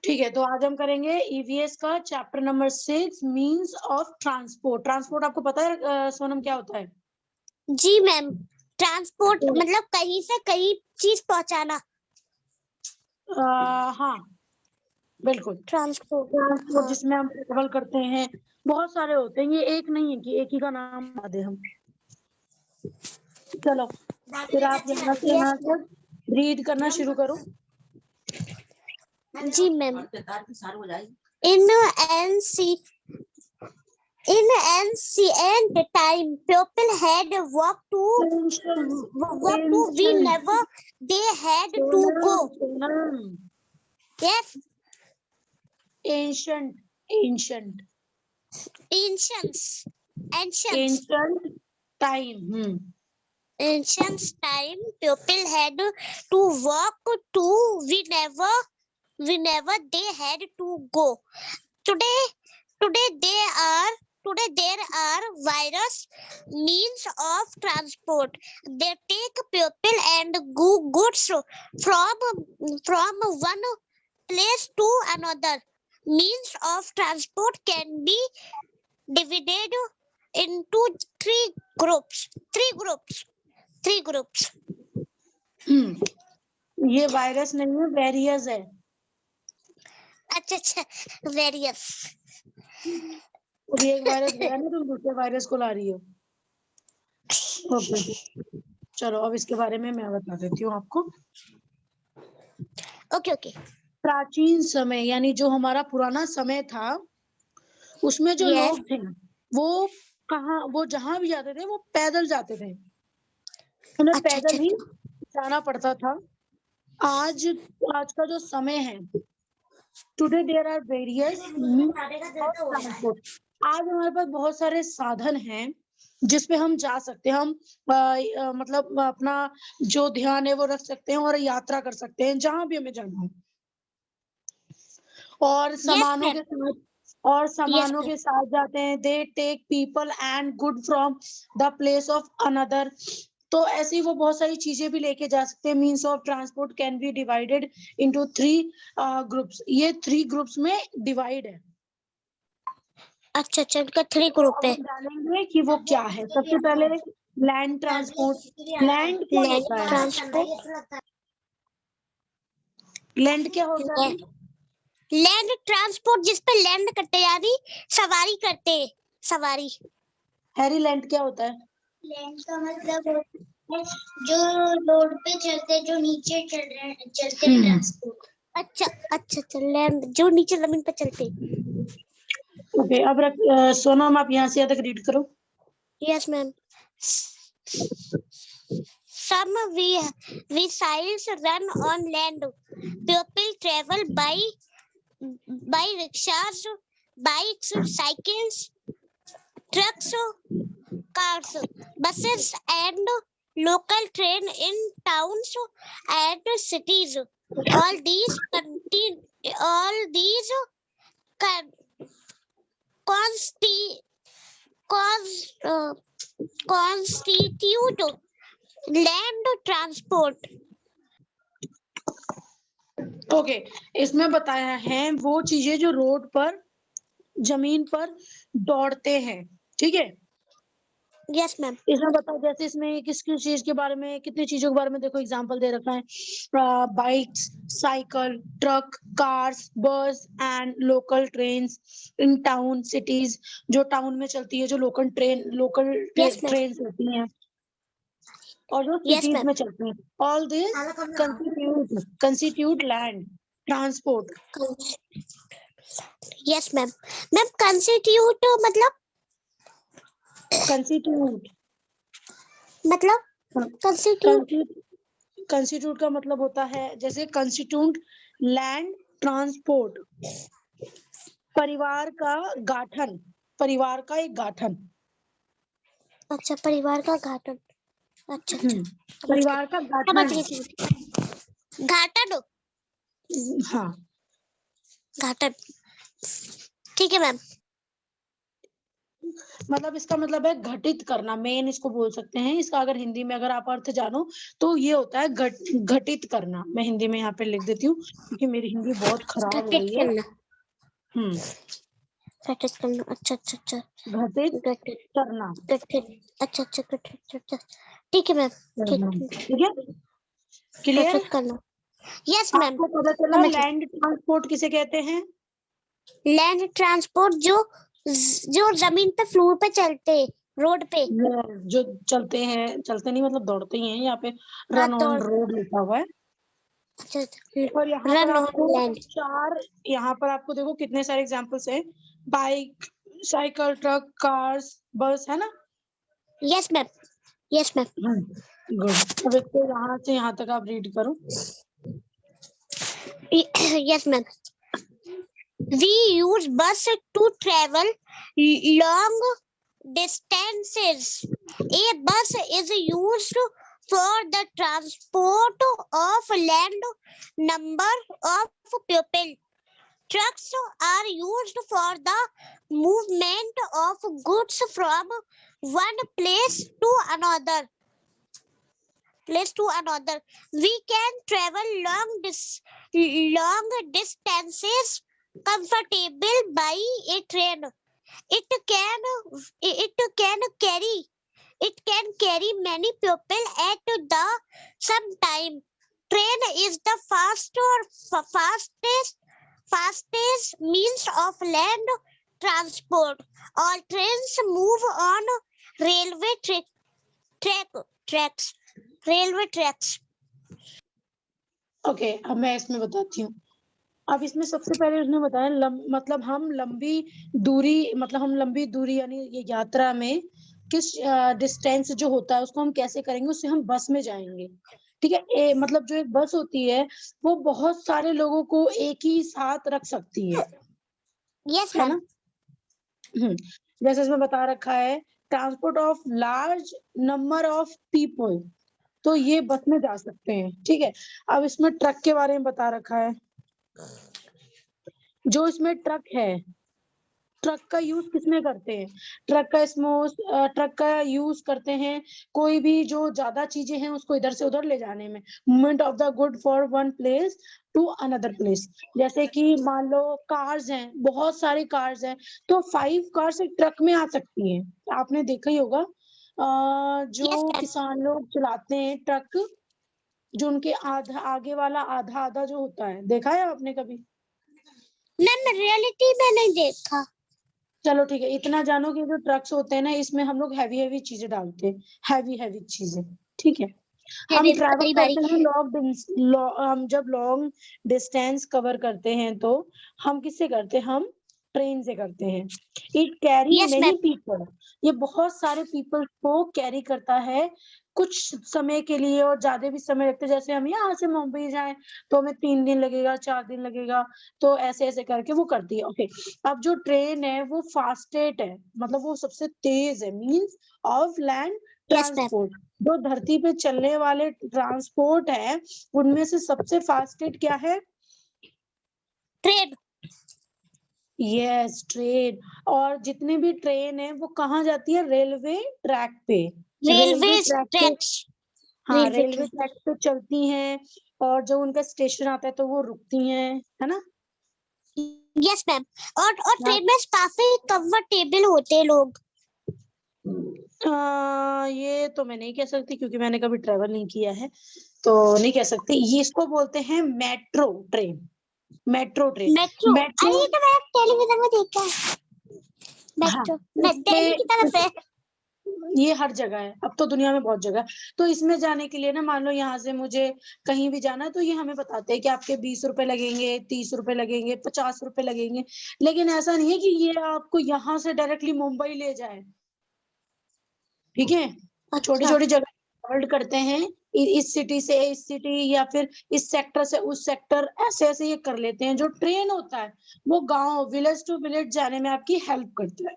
ठीक है, तो आज हम करेंगे ईवीएस का chapter number 6 means of transport. Transport आपको पता है सोनम क्या होता है? जी मैम, ट्रांसपोर्ट मतलब कहीं से कहीं चीज पहुंचाना। हाँ बिल्कुल, ट्रांसपोर्ट ट्रांसपोर्ट जिसमें हम ट्रेवल करते हैं, बहुत सारे होते हैं, ये एक नहीं है कि एक ही का नाम बता दे हम। चलो फिर आप यहाँ से रीड करना शुरू करो। जी ma'am, in ancient time people had walked to whenever they had to go. Yes, ancient ancient time. ancient time people had to walk to whenever they had to go. Today there are various means of transport. They take people and goods from one place to another. Means of transport can be divided into three groups. ये virus नहीं है, various है। अच्छा, various. अभी एक virus गया ना, तुम दूसरे वायरस को ला रही हो। ओके चलो, अब इसके बारे में मैं बता देती हूँ आपको। ओके। प्राचीन समय यानी जो हमारा पुराना समय था, उसमें जो लोग थे वो जहां भी जाते थे वो पैदल जाते थे, उन्हें पैदल ही जाना पड़ता था। आज का जो समय है, today there are various transport. आज हमारे पास बहुत सारे साधन हैं जिसपे हम जा सकते हैं। हम मतलब अपना जो ध्यान है वो रख सकते हैं और यात्रा कर सकते हैं जहां भी हमें जाना हो, और सामानों के साथ जाते हैं। They take people and good from the place of another. तो ऐसी वो बहुत सारी चीजें भी लेके जा सकते हैं। Means of transport can be divided into 3 groups. ये 3 ग्रुप्स में डिवाइड है। अच्छा, इनका 3 ग्रुप है। जानेंगे कि वो क्या है। सबसे पहले लैंड ट्रांसपोर्ट। लैंड क्या होता है? लैंड क्या होता है? लैंड ट्रांसपोर्ट जिस पे लैंड करते यानी सवारी करते हैं, सवारी। हैरी, लैंड क्या होता है? लैंड का मतलब जो रोड पे चलते, जो नीचे चलते ट्रांसपोर्ट। अच्छा, लैंड जो नीचे जमीन पे चलते। ओके, अब सोनम आप यहाँ से यहाँ तक रीड करो। Yes ma'am. Some vehicles run on land. People travel by rickshaws, bikes, cycles, trucks, cars, buses, and local train in towns and cities. All these constitute land transport. Okay, इसमें बताया है वो चीजें जो रोड पर, जमीन पर दौड़ते हैं। ठीक है, यस मैम। इसमें बताओ, जैसे इसमें किस किस चीज के बारे में, कितनी चीजों के बारे में देखो एग्जांपल दे रखा है। बाइक्स, साइकिल, ट्रक, कार्स, बस and local trains in town cities. जो टाउन में चलती है, जो लोकल ट्रेन्स होती हैं और जो सिटीज में चलती हैं। All this constitute land transport. Yes ma'am. Constitute मतलब कंस्टिट्यूट का मतलब होता है, जैसे कंस्टिट्यूट लैंड ट्रांसपोर्ट, परिवार का गठन, परिवार का एक गठन। अच्छा, परिवार का गठन। अच्छा, परिवार का गठन। गठन। हाँ, गठन। ठीक है मैम। मतलब इसका मतलब है घटित करना, मेन इसको बोल सकते हैं। इसका अगर हिंदी में अगर आप अर्थ जानो तो ये होता है घटित करना। मैं हिंदी में यहाँ पे लिख देती हूँ क्योंकि मेरी हिंदी बहुत खराब हो घटित रही है। करना, हम्म, घटित करना, अच्छा अच्छा अच्छा, घटित घटित करना। घटित, अच्छा अच्छा घटित, अच्छा ठीक है मैम, ठीक ठीक है, क्लियर। घटित करना। यस मैम, आपको पता चला समझ गई। लैंड ट्रांसपोर्ट किसे कहते हैं? लैंड ट्रांसपोर्ट जो जमीन पे फ्लोर पे चलते, रोड पे। जो चलते हैं, चलते नहीं मतलब दौड़ते ही हैं, यहाँ पे हाँ रन ऑन दौड़, रोड लिखा हुआ है। अच्छा और यहाँ पर रन ऑन आपको लैंड। यहाँ पर आपको देखो कितने सारे एग्जांपल्स है। बाइक, साइकिल, ट्रक, कार्स, बस, है ना। Yes ma'am, yes ma'am. Good. अब इसको यहाँ से यहाँ तक आप रीड करो। Yes ma'am, we use bus to travel long distances. A bus is used for the transport of land number of people. Trucks are used for the movement of goods from one place to another. We can travel long distances comfortable by a train. It can carry many people at the same time. Train is the fastest means of land transport. All trains move on railway tracks. Railway tracks. Okay, अब मैं इसमें बताती हूँ। अब इसमें सबसे पहले उसने बताया मतलब हम लंबी दूरी यानी ये यात्रा में किस डिस्टेंस जो होता है उसको हम कैसे करेंगे, उससे हम बस में जाएंगे। ठीक है, मतलब जो एक बस होती है वो बहुत सारे लोगों को एक ही साथ रख सकती है, Yes, है ma'am. ना। जैसे इसमें बता रखा है transport of large number of people, तो ये बस में जा सकते हैं। ठीक है, अब इसमें ट्रक के बारे में बता रखा है। जो इसमें ट्रक है, ट्रक का यूज किसमें करते हैं? ट्रक का यूज करते हैं कोई भी जो ज्यादा चीजें हैं उसको इधर से उधर ले जाने में। Movement of the good for one place to another place. जैसे कि मान लो कार्स हैं, बहुत सारी कार्स हैं, तो 5 कार्स एक ट्रक में आ सकती हैं। आपने देखा ही होगा जो Yes, ma'am. किसान लोग चलाते हैं ट्रक, जो उनके आगे वाला आधा आधा जो होता है, देखा है आपने कभी? मैम रियलिटी में नहीं देखा। चलो ठीक है, इतना जानो कि जो ट्रक्स होते हैं ना इसमें हम लोग हैवी चीजें डालते हैं, हैवी चीजें। ठीक है, हम ट्रैवल कई बारी। करते हैं हम जब लॉन्ग डिस्टेंस कवर करते हैं तो हम किससे करते हैं? हम ट्रेन से करते हैं। It carry Yes, many ma'am. People, ये बहुत सारे पीपल को कैरी करता है कुछ समय के लिए, और ज्यादा भी समय लगता है। जैसे हम यहाँ से मुंबई जाएं तो हमें 3 दिन लगेगा, 4 दिन लगेगा, तो ऐसे ऐसे करके वो करती है। ओके, अब जो ट्रेन है वो फास्टेस्ट है, मतलब वो सबसे तेज है, means of land Yes, ma'am. Transport. जो धरती पे चलने वाले ट्रांसपोर्ट है उनमें से सबसे फास्टेस्ट क्या है? ट्रेन। Yes, train. और जितने भी ट्रेन है वो कहाँ जाती है? रेलवे ट्रैक पे। रेलवे रेलवे ट्रैक पे, ट्रैक्स। हाँ रेलवे रेलवे ट्रैक। ट्रैक पे चलती हैं, और जब उनका स्टेशन आता है तो वो रुकती हैं, है ना। Yes ma'am. और हाँ, ट्रेन में काफी कंफर्टेबल होते हैं लोग। ये तो मैं नहीं कह सकती क्योंकि मैंने कभी ट्रेवल नहीं किया है, तो नहीं कह सकती। ये इसको बोलते हैं metro train. Metro train, metro, metro. अरे ये तो मैंने टेलीविजन में देखा है। हाँ, मेट्रो दिल्ली की तरफ है। इसमें ये हर जगह है, अब तो दुनिया में बहुत जगह है। तो इसमें जाने के लिए ना, मान लो यहाँ से मुझे कहीं भी जाना है तो ये हमें बताते हैं कि आपके 20 रुपए लगेंगे, 30 रुपए लगेंगे, 50 रुपए लगेंगे। लेकिन ऐसा नहीं है कि ये आपको यहाँ से डायरेक्टली मुंबई ले जाए। ठीक है, छोटी अच्छा छोटी जगह ट्रेवल करते हैं, इस सिटी से इस सिटी, या फिर इस सेक्टर से उस सेक्टर, ऐसे ऐसे ये कर लेते हैं। जो ट्रेन होता है वो गांव, विलेज टू विलेज जाने में आपकी हेल्प करता है।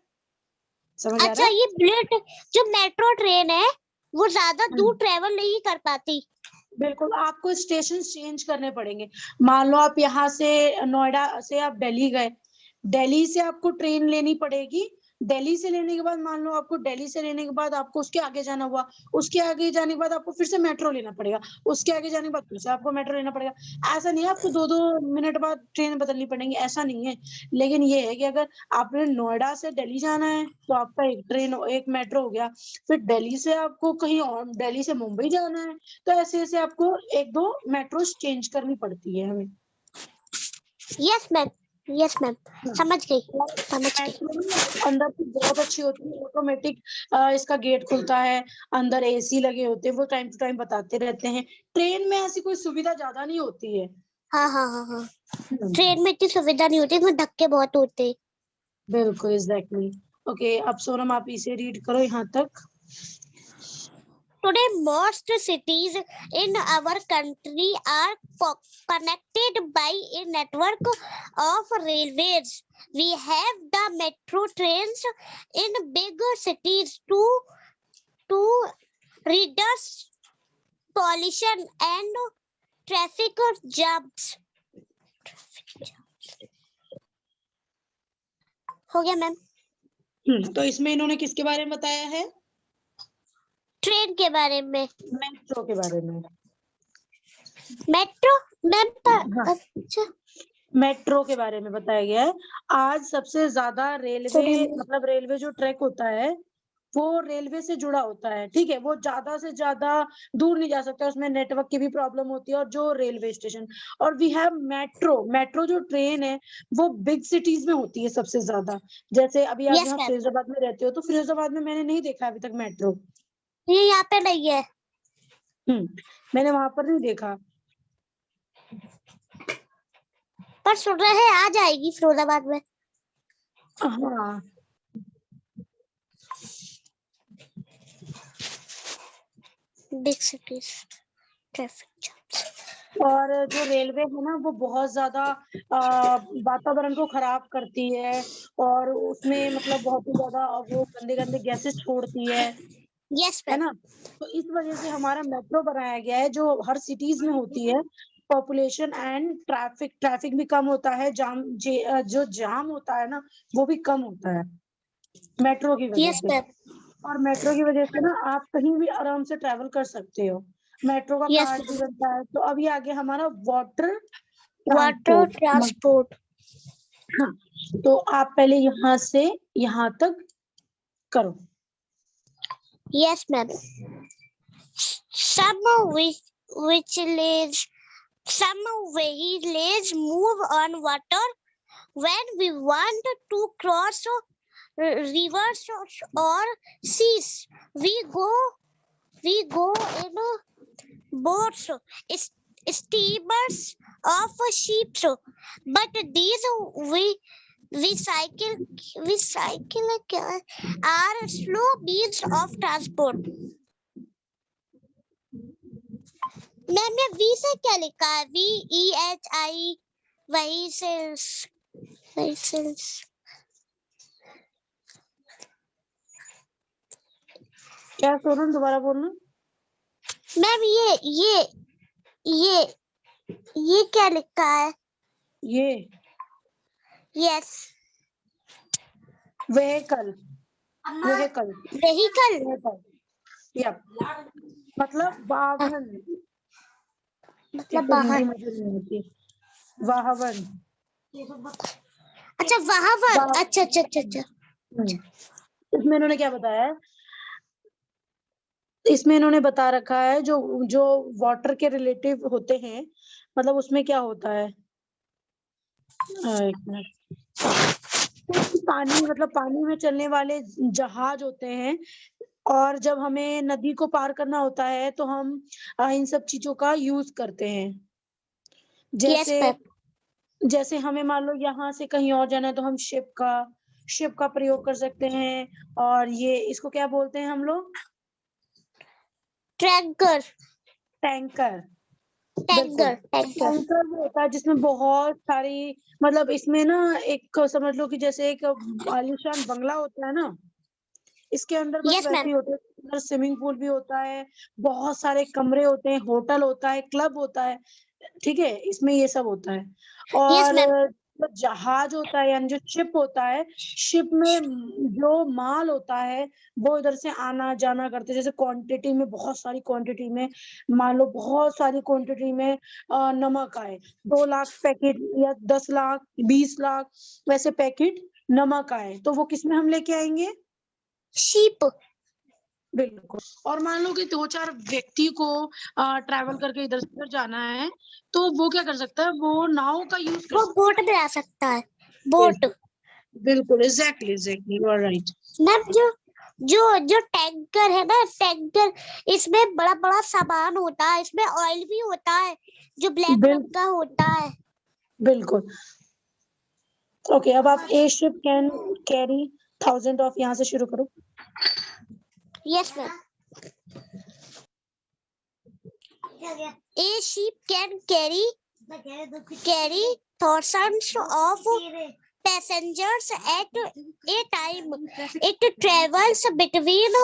समझ आ रहा अच्छा, है? ये बुलेट जो मेट्रो ट्रेन है वो ज्यादा दूर हम्म, ट्रेवल नहीं कर पाती। बिल्कुल, आपको स्टेशन चेंज करने पड़ेंगे। मान लो आप यहाँ से नोएडा से आप दिल्ली गए, दिल्ली से आपको ट्रेन लेनी पड़ेगी दिल्ली से लेने के बाद मान लो आपको दिल्ली से लेने के बाद आपको उसके आगे जाना हुआ, उसके आगे जाने के बाद आपको फिर से मेट्रो लेना पड़ेगा, उसके आगे जाने के बाद फिर से आपको मेट्रो लेना पड़ेगा। ऐसा नहीं है आपको 2-2 मिनट बाद ट्रेन बदलनी पड़ेंगी, ऐसा नहीं है। लेकिन ये है कि अगर आपने नोएडा से दिल्ली जाना है तो आपका एक मेट्रो हो गया, फिर दिल्ली से आपको कहीं और दिल्ली से मुंबई जाना है तो ऐसे-ऐसे आपको 1-2 मेट्रोस चेंज करनी पड़ती है हमें। यस मैम, यस मैम, हाँ। समझ गई, समझ गई। मेट्रो ना अंदर से बहुत अच्छी होती है, ऑटोमेटिक इसका गेट खुलता है, अंदर एसी लगे होते हैं, वो टाइम टू टाइम बताते रहते हैं। ट्रेन में ऐसी कोई सुविधा ज्यादा नहीं होती है। हाँ हाँ हाँ हाँ, ट्रेन में इतनी सुविधा नहीं होती, इसमें धक्के बहुत होते हैं। बिल्कुल एग्जैक्टली। ओके, अब सोनम आप इसे रीड करो यहाँ तक। Today, most cities in our country are connected by a network of railways. We have the metro trains in big cities to reduce pollution and traffic jams. हो गया मैम? तो इसमें इन्होंने किसके बारे में बताया है? ट्रेन के बारे में। मेट्रो के बारे में। मेट्रो मैम हाँ। अच्छा, मेट्रो के बारे में बताया गया है। आज सबसे ज्यादा रेलवे मतलब रेलवे जो ट्रैक होता है वो रेलवे से जुड़ा होता है, ठीक है। वो ज्यादा से ज्यादा दूर नहीं जा सकता, उसमें नेटवर्क की भी प्रॉब्लम होती है। और जो रेलवे स्टेशन और वी हैव मेट्रो जो ट्रेन है वो बिग सिटीज में होती है सबसे ज्यादा। जैसे अभी आप Yes, यहाँ ma'am. फिरोजाबाद में रहते हो तो फिरोजाबाद में मैंने नहीं देखा अभी तक मेट्रो। ये यहाँ पे नहीं है। मैंने वहां पर नहीं देखा। पर सुन रहे हैं आ जाएगी फिरोजाबाद में। हाँ, बिग सिटीज ट्रैफिक। और जो रेलवे है ना वो बहुत ज्यादा वातावरण को खराब करती है और उसमें मतलब बहुत ही ज्यादा वो गंदे गंदे गैसेस छोड़ती है यस है मैम। ना। तो इस वजह से हमारा मेट्रो बनाया गया है जो हर सिटीज में होती है। पॉपुलेशन एंड ट्रैफिक भी कम होता है, जो जाम होता है ना वो भी कम होता है मेट्रो की वजह यस से। मैम। और मेट्रो की वजह से ना आप कहीं भी आराम से ट्रैवल कर सकते हो। मेट्रो का यस कार्ड भी बनता है। तो अभी आगे हमारा वाटर वाटर ट्रांसपोर्ट। हाँ, तो आप पहले यहाँ से यहाँ तक करो। Yes ma'am. Some villages move on water when we want to cross rivers or seas. We go in boats, steamers of ships, but these recycle are slow means of transport. मैंने वी से क्या लिखा है? VEHI vehicles। क्या सोनम दोबारा बोलना। Ma'am ये क्या लिखा है? ये यस व्हीकल या मतलब वाहन। मतलब तो हिंदी वाहन। मुझे नहीं आती। वाहन। अच्छा वाहन। अच्छा अच्छा अच्छा अच्छा। इसमें इन्होंने क्या बताया है? इसमें इन्होंने बता रखा है जो जो वाटर के रिलेटिव होते हैं मतलब उसमें क्या होता है। एक मिनट। पानी मतलब पानी में चलने वाले जहाज होते हैं और जब हमें नदी को पार करना होता है तो हम इन सब चीजों का यूज करते हैं। यस जैसे मैम। जैसे हमें मान लो यहाँ से कहीं और जाना है तो हम शिप का प्रयोग कर सकते हैं। और ये इसको क्या बोलते हैं हम लोग? टैंकर। टैंकर। टैंकर टैंकर वो होता है जिसमें बहुत सारी मतलब इसमें ना एक समझ लो कि जैसे एक आलीशान बंगला होता है ना इसके अंदर बस यस वैसे मैम। ही होता है। अंदर स्विमिंग पूल भी होता है, बहुत सारे कमरे होते हैं, होटल होता है, क्लब होता है, ठीक है। इसमें ये सब होता है। यस और मैम। तो जहाज होता है यानी जो शिप होता है, शिप में जो माल होता है वो इधर से आना जाना करते, जैसे क्वांटिटी में, बहुत सारी क्वांटिटी में, मान लो बहुत सारी क्वांटिटी में नमक आए, 2 लाख पैकेट या 10 लाख 20 लाख वैसे पैकेट नमक आए, तो वो किसमें हम लेके आएंगे? शिप। बिल्कुल। और मान लो कि 2-4 व्यक्ति को ट्रैवल करके इधर से उधर जाना है, तो वो क्या कर सकता है? वो नाव का यूज कर वो सकता बोट में आ सकता है, है। बोट। बिल्कुल, exactly you are right. Ma'am जो जो जो टैंकर है ना, टैंकर, इसमें बड़ा बड़ा सामान होता है, इसमें ऑयल भी होता है जो ब्लैक रंग का होता है। बिल्कुल। ओके, अब आप ए शिप कैन कैरी 1000 ऑफ, यहाँ से शुरू करो। Yes ma'am. A ship can carry thousands of passengers at a time. It travels between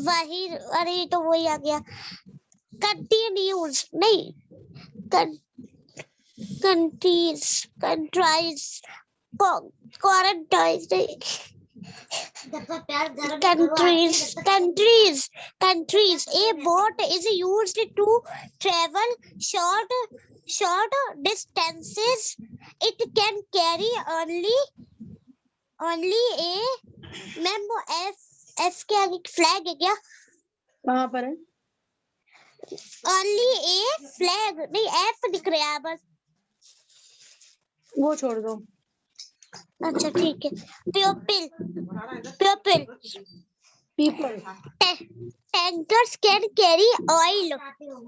वही, अरे तो वही आ गया, कंटिन्यूज नहीं, कंट्रीज क्वारंटाइन नहीं, countries. A boat is used to travel short distances. It can carry only a ma'am F क्या flag है क्या? कहाँ पर है? only a फ्लैग नहीं, F दिख रहा है बस। वो छोड़ दो। अच्छा ठीक है। people tankers can carry oil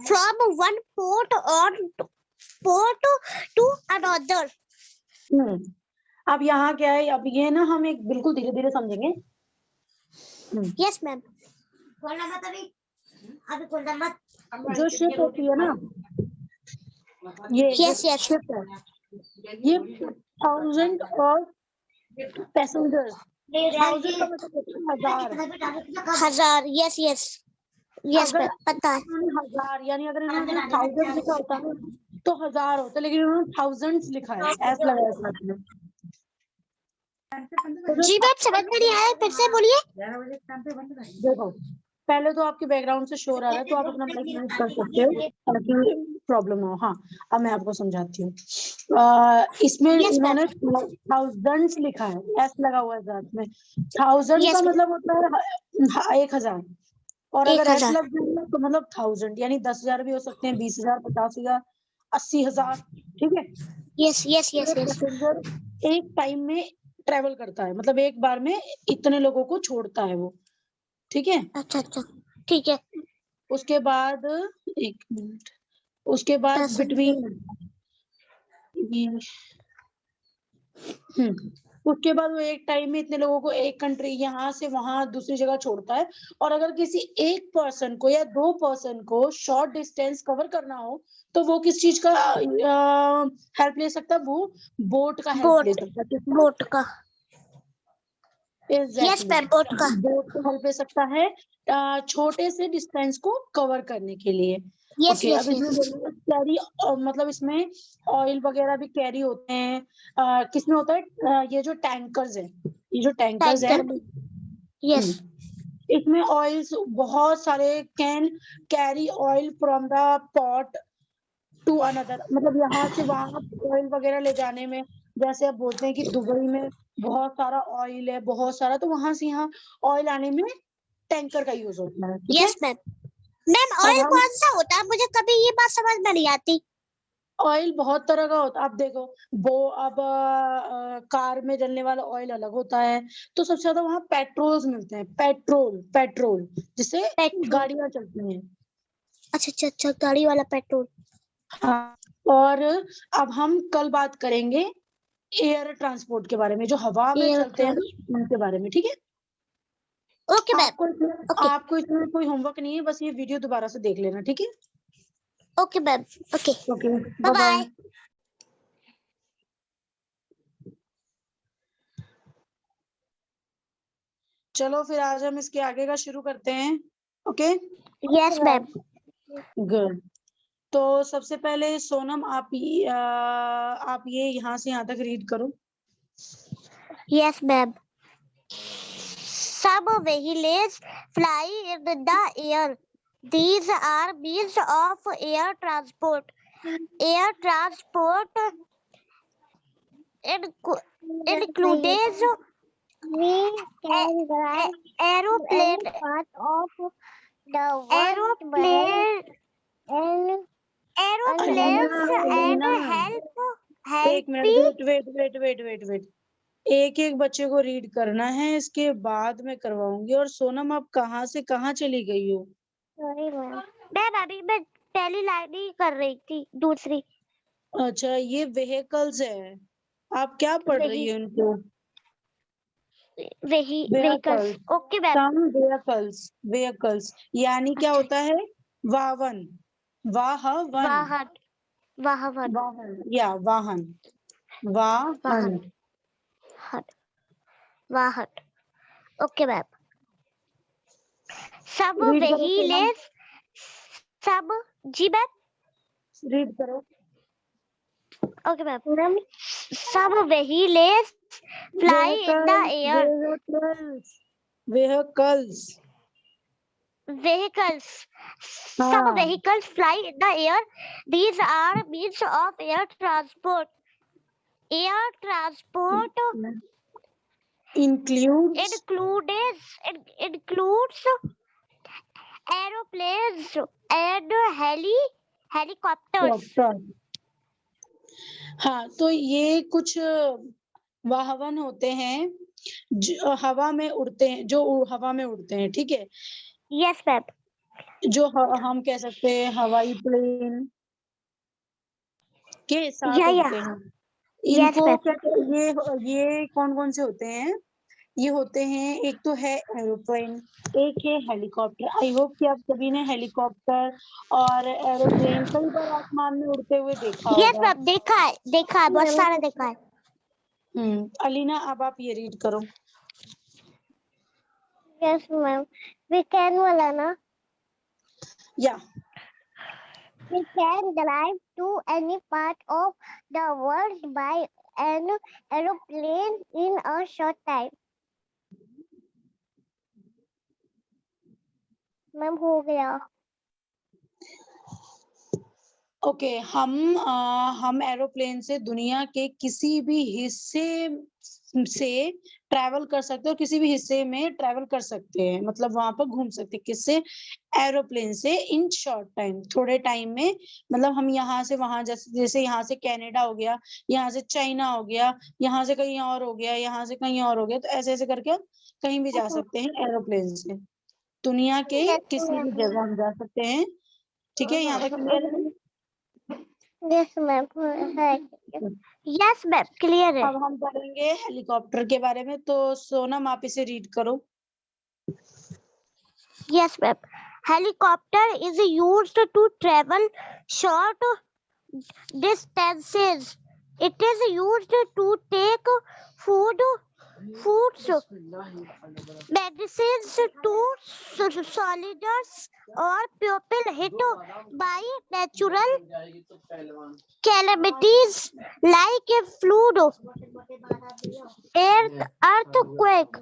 from one port to another. अब यहाँ क्या है? अब ये ना हम एक बिल्कुल धीरे धीरे समझेंगे। Yes ma'am. जो शिप होती है ना, ये यस यस शिप है, ये 1000 ऑफ पैसेंजर्स, 1000 का मतलब 1000। यस यस यस मैम, पता है। 1000 यानी अगर इन्होंने 1000 लिखा होता ना तो 1000 होता, लेकिन इन्होंने thousands लिखा है, ऐसा लगा है साथ में। जी मैम समझ में नहीं आया, फिर से बोलिए। देखो, पहले तो आपके बैकग्राउंड से शोर आ रहा है, तो आप अपना माइक म्यूट कर सकते हो ताकि प्रॉब्लम हो। हाँ, अब मैं आपको समझाती हूँ। इसमें इन्होंने thousands लिखा है, एस लगा हुआ है साथ में। 1000 का मतलब होता है 1000, और अगर एस लग जाए तो मतलब 1000, यानी 10,000 भी हो सकते हैं, 20,000, 50,000, 80,000, ठीक है। Yes yes yes yes. एक टाइम में ट्रेवल करता है, मतलब एक बार में इतने लोगों को छोड़ता है वो, ठीक है। अच्छा अच्छा ठीक है। उसके बाद एक मिनट, उसके बाद बिटवीन उसके बाद वो एक टाइम में इतने लोगों को एक कंट्री यहाँ से वहां दूसरी जगह छोड़ता है। और अगर किसी एक पर्सन को या 2 पर्सन को शॉर्ट डिस्टेंस कवर करना हो तो वो किस चीज का हेल्प ले सकता है? वो बोट का हेल्प ले सकता है। बोट का। यस मैम, बोट का। बोट को हेल्प ले सकता है छोटे से डिस्टेंस को कवर करने के लिए। यस ओके, यस अब इसमें कैरी मतलब इसमें ऑयल वगैरह भी कैरी होते हैं। किसमें होता है? ये जो टैंकर्स है, ये जो टैंकर्स है, यस इसमें ऑयल्स बहुत सारे can carry oil from the pot to another, मतलब यहाँ से वहां ऑयल वगैरह ले जाने में, जैसे आप बोलते हैं कि दुबई में बहुत सारा ऑयल है, बहुत सारा, तो वहां से यहाँ ऑयल आने में टैंकर का यूज होता है। Yes ma'am. मैम ऑयल कौन सा होता है? मुझे कभी ये बात समझ में नहीं आती। ऑयल बहुत तरह का होता है। आप देखो, वो अब कार में डलने वाला ऑयल अलग होता है, तो सबसे ज्यादा वहाँ पेट्रोल्स मिलते हैं, पेट्रोल जिससे गाड़ियां चलती हैं। अच्छा अच्छा अच्छा, गाड़ी वाला पेट्रोल। हाँ, और अब हम कल बात करेंगे एयर ट्रांसपोर्ट के बारे में, जो हवा में चलते हैं उनके बारे में, ठीक है। Okay ma'am. आपको इसमें कोई होमवर्क नहीं है, बस ये वीडियो दोबारा से देख लेना, ठीक है। Okay ma'am. Okay okay, bye bye. चलो फिर आज हम इसके आगे का शुरू करते हैं। Okay, yes ma'am. गुड। तो सबसे पहले सोनम आप ये यहाँ से यहाँ तक रीड करो। Yes, ma'am. Some vehicles fly in the air. These are means of air transport. Air transport includes We can drive aeroplane, any part of the world aeroplane, and aeroplanes, and एक minute, wait. एक एक बच्चे को read करना है, इसके बाद में करवाऊंगी। और सोनम आप कहाँ से कहाँ चली गई हो? sorry ma'am. मैम अभी मैं पहली लाइन ही कर रही थी, दूसरी अच्छा, ये व्हीकल्स है, आप क्या पढ़ रही हो इनको? व्हीकल्स। Okay ma'am. व्हीकल्स यानी क्या होता है? वाहन, वाहन, या वाहन, वाहन। Okay ma'am. सब रीड करो सोनम, व्हीकल्स, सब, जी मैम। रीड करो। Okay ma'am. सब vehicles fly in the air. Vehicles. Some vehicles fly in the air. These are means of air transport. Air transport Includes includes aeroplanes and helicopters. हाँ, तो ये कुछ वाहन होते हैं जो हवा में उड़ते हैं, ठीक है? Yes ma'am. जो हम कह सकते हैं हवाई प्लेन के साथ उड़ते हैं। इनको ये कौन से होते हैं? ये होते हैं, एक तो है एरोप्लेन, एक है हेलीकॉप्टर। आई होप कि आप सभी ने हेलीकॉप्टर और एरोप्लेन कई बार आसमान में उड़ते हुए देखा होगा। यस मैम, देखा है, बहुत सारा देखा है। अलीना, अब आप ये रीड करो। Yes ma'am. We can वाला ना? या We can drive to any part of the world by an aeroplane in a short time. Ma'am हो गया। ओके, हम एरोप्लेन से दुनिया के किसी भी हिस्से से ट्रैवल कर सकते हैं और किसी भी हिस्से में ट्रैवल कर सकते हैं, मतलब वहां पर घूम सकते हैं। किससे? एरोप्लेन से, इन शॉर्ट टाइम, थोड़े टाइम में। मतलब हम यहाँ से वहां, जैसे यहाँ से कनाडा हो गया, यहाँ से चाइना हो गया, यहाँ से कहीं और हो गया, यहाँ से कहीं और हो गया, तो ऐसे ऐसे करके कहीं भी जा सकते हैं एरोप्लेन से। दुनिया के किसी भी जगह हम जा सकते हैं, ठीक है? यहाँ तक क्लियर है? यस मैम है। यस मैम, क्लियर है। अब हम पढ़ेंगे हेलीकॉप्टर के बारे में, तो सोनम आप इसे रीड करो। Yes, ma'am. Helicopter is used to travel short distances. It is used to take foods, medicines to soldiers or people hit by natural calamities like a flood, earthquake.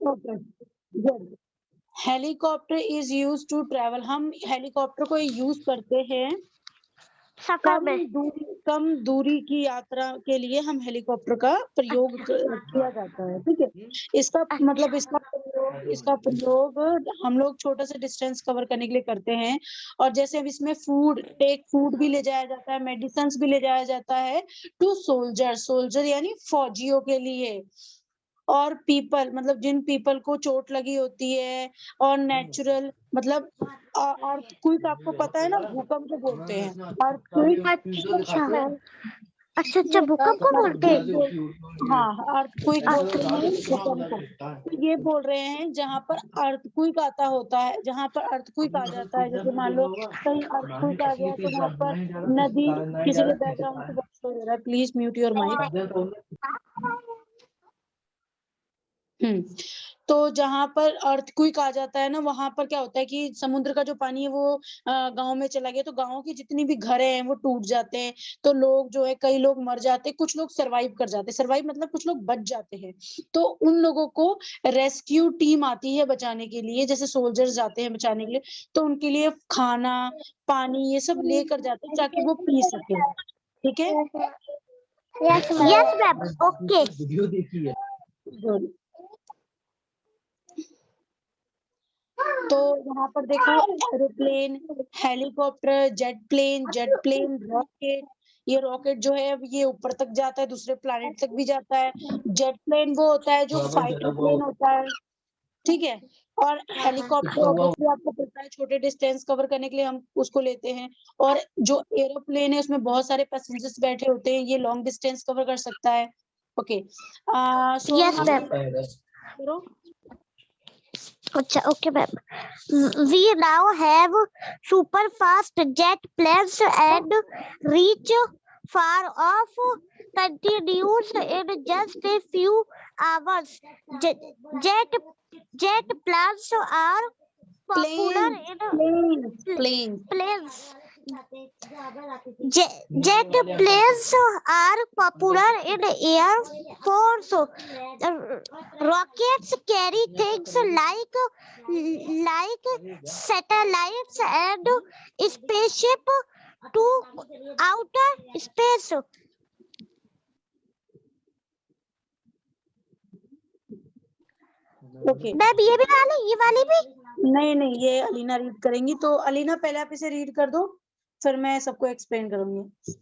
Okay, good. Helicopter is use to travel, हम helicopter को use करते हैं कम दूरी की यात्रा के लिए। हम हेलीकॉप्टर का प्रयोग किया जाता है, ठीक है? इसका मतलब इसका प्रयोग हम लोग छोटा सा डिस्टेंस कवर करने के लिए करते हैं। और जैसे अब इसमें फूड भी ले जाया जाता है, मेडिसिन भी ले जाया जाता है टू सोल्जर यानी फौजियों के लिए, और पीपल मतलब जिन पीपल को चोट लगी होती है, और नेचुरल मतलब अर्थक्वेक, आपको पता है ना, भूकंप को बोलते हैं अर्थक्वेक। अच्छा, भूकंप को बोलते हैं। हाँ, अर्थक्वेक बोलते हैं भूकंप को। तो ये बोल रहे हैं जहाँ पर अर्थक्वेक आता होता है, जहाँ पर अर्थक्वेक आ जाता है, जैसे मान लो कहीं अर्थक्वेक आ गया तो वहाँ पर नदी, किसी के बैकग्राउंड से बहुत शोर हो रहा है, प्लीज म्यूट योर माइक। तो जहाँ पर अर्थक्वेक आ जाता है ना, वहाँ पर क्या होता है कि समुद्र का जो पानी है वो गाँव में चला गया, तो गाँव की जितनी भी घरें हैं वो टूट जाते हैं। तो लोग जो है, कई लोग मर जाते हैं, कुछ लोग सर्वाइव कर जाते हैं। सर्वाइव मतलब कुछ लोग बच जाते हैं। तो उन लोगों को रेस्क्यू टीम आती है बचाने के लिए, जैसे सोल्जर्स जाते हैं बचाने के लिए, तो उनके लिए खाना, पानी ये सब लेकर जाते हैं ताकि वो पी सकें। ठीक है? Yes, Yes, ma'am. ma'am. Okay. Good. तो यहाँ पर देखो, aeroplane, helicopter, jet plane, rocket. ये रॉकेट जो है अब ये ऊपर तक जाता है, दूसरे प्लैनेट तक भी जाता है। जेट प्लेन वो होता है जो फाइटर प्लेन होता है, ठीक है? और हेलीकॉप्टर ऑब्वियसली आपको पता है, छोटे डिस्टेंस कवर करने के लिए हम उसको लेते हैं। और जो एरोप्लेन है उसमें बहुत सारे पैसेंजर्स बैठे होते हैं, ये लॉन्ग डिस्टेंस कवर कर सकता है। ओके, सो Yes, ma'am. करो। अच्छा, okay, ma'am. We now have super fast jet planes and reach far off continues in just a few hours. Jet planes are popular in planes. Jet planes are popular in air force. Rockets carry things like satellites and spaceship to outer space. Okay, ma'am ये भी वाली, ये वाली भी। नहीं, ये Alina read करेंगी। तो अलीना पहले आप इसे रीड कर दो, फिर मैं सबको एक्सप्लेन करूंगी।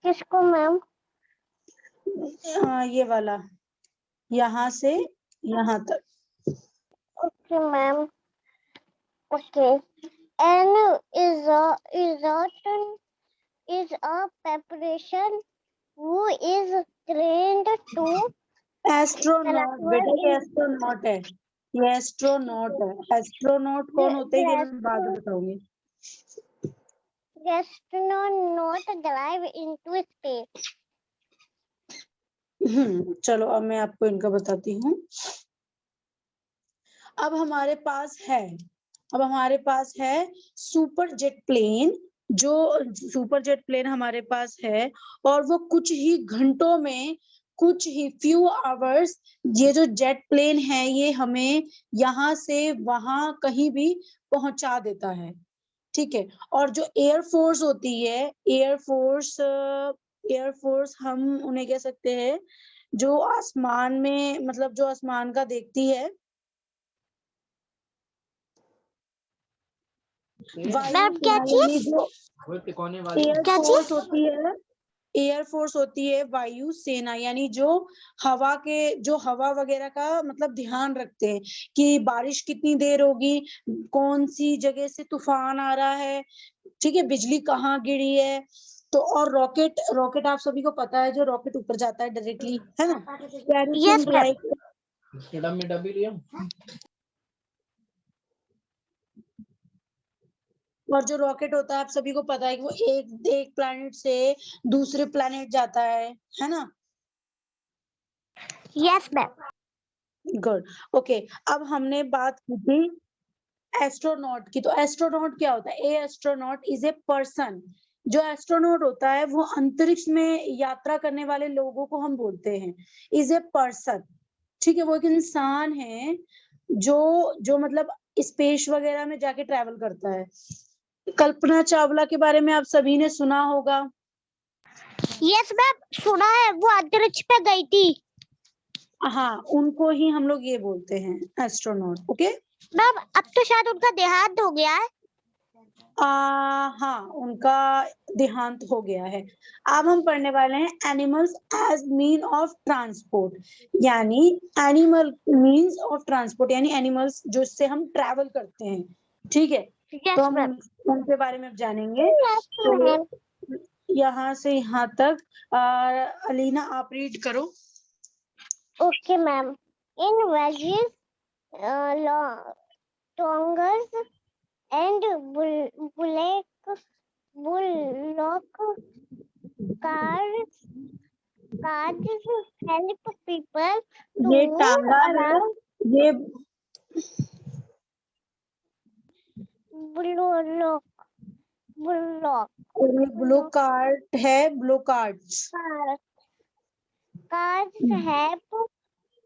किसको मैम? ये वाला, यहाँ से यहाँ तक। Okay ma'am. Okay. N is a preparation who is trained to astronaut, बेटा ये एस्ट्रोनॉट है, ये एस्ट्रोनॉट है। एस्ट्रोनॉट कौन होते हैं ये मैं बाद में बताऊंगी। astronaut drive into space. चलो अब मैं आपको इनका बताती हूँ। अब हमारे पास है सुपर जेट प्लेन। जो सुपर जेट प्लेन हमारे पास है, और वो कुछ ही घंटों में, कुछ ही फ्यू आवर्स, ये जो जेट प्लेन है ये हमें यहाँ से वहां कहीं भी पहुंचा देता है। ठीक है? और जो एयरफोर्स होती है, एयरफोर्स हम उन्हें कह सकते हैं जो आसमान में, मतलब जो आसमान का देखती है। मैम क्या चीज? जो एयरफोर्स होती है, एयरफोर्स होती है वायु सेना, यानी जो हवा वगैरह का मतलब ध्यान रखते हैं कि बारिश कितनी देर होगी, कौन सी जगह से तूफान आ रहा है, ठीक है, बिजली कहाँ गिरी है। तो और रॉकेट आप सभी को पता है, जो रॉकेट ऊपर जाता है डायरेक्टली, है ना? Yes, ma'am. और जो रॉकेट होता है आप सभी को पता है कि वो एक प्लैनेट से दूसरे प्लैनेट जाता है ना? Yes, ma'am. गुड। ओके, अब हमने बात की थी एस्ट्रोनॉट की। तो एस्ट्रोनॉट क्या होता है? ए एस्ट्रोनॉट इज ए पर्सन। जो एस्ट्रोनॉट होता है वो अंतरिक्ष में यात्रा करने वाले लोगों को हम बोलते हैं इज ए पर्सन। ठीक है? वो एक इंसान है जो मतलब स्पेस वगैरह में जाके ट्रैवल करता है। कल्पना चावला के बारे में आप सभी ने सुना होगा। Yes, ma'am. सुना है, वो अंतरिक्ष पे गई थी। हाँ, उनको ही हम लोग ये बोलते हैं एस्ट्रोनॉट। ओके, मैम अब तो शायद उनका देहांत हो गया है। हाँ, उनका देहांत हो गया है। अब हम पढ़ने वाले हैं animals as mean of transport, यानी एनिमल मीन्स ऑफ ट्रांसपोर्ट, यानी एनिमल्स जो से हम ट्रैवल करते हैं। ठीक है? तो Yes, हम ma'am. उनके बारे में जानेंगे। Yes, ma'am. तो यहाँ से यहाँ तक अलीना आप रीड करो। Okay, ma'am. In veggies, tongues and bullock cars Cards help people to ये move टांगा है, around. ये Bullock. ब्लू कार्ट है, blue cards. Cards help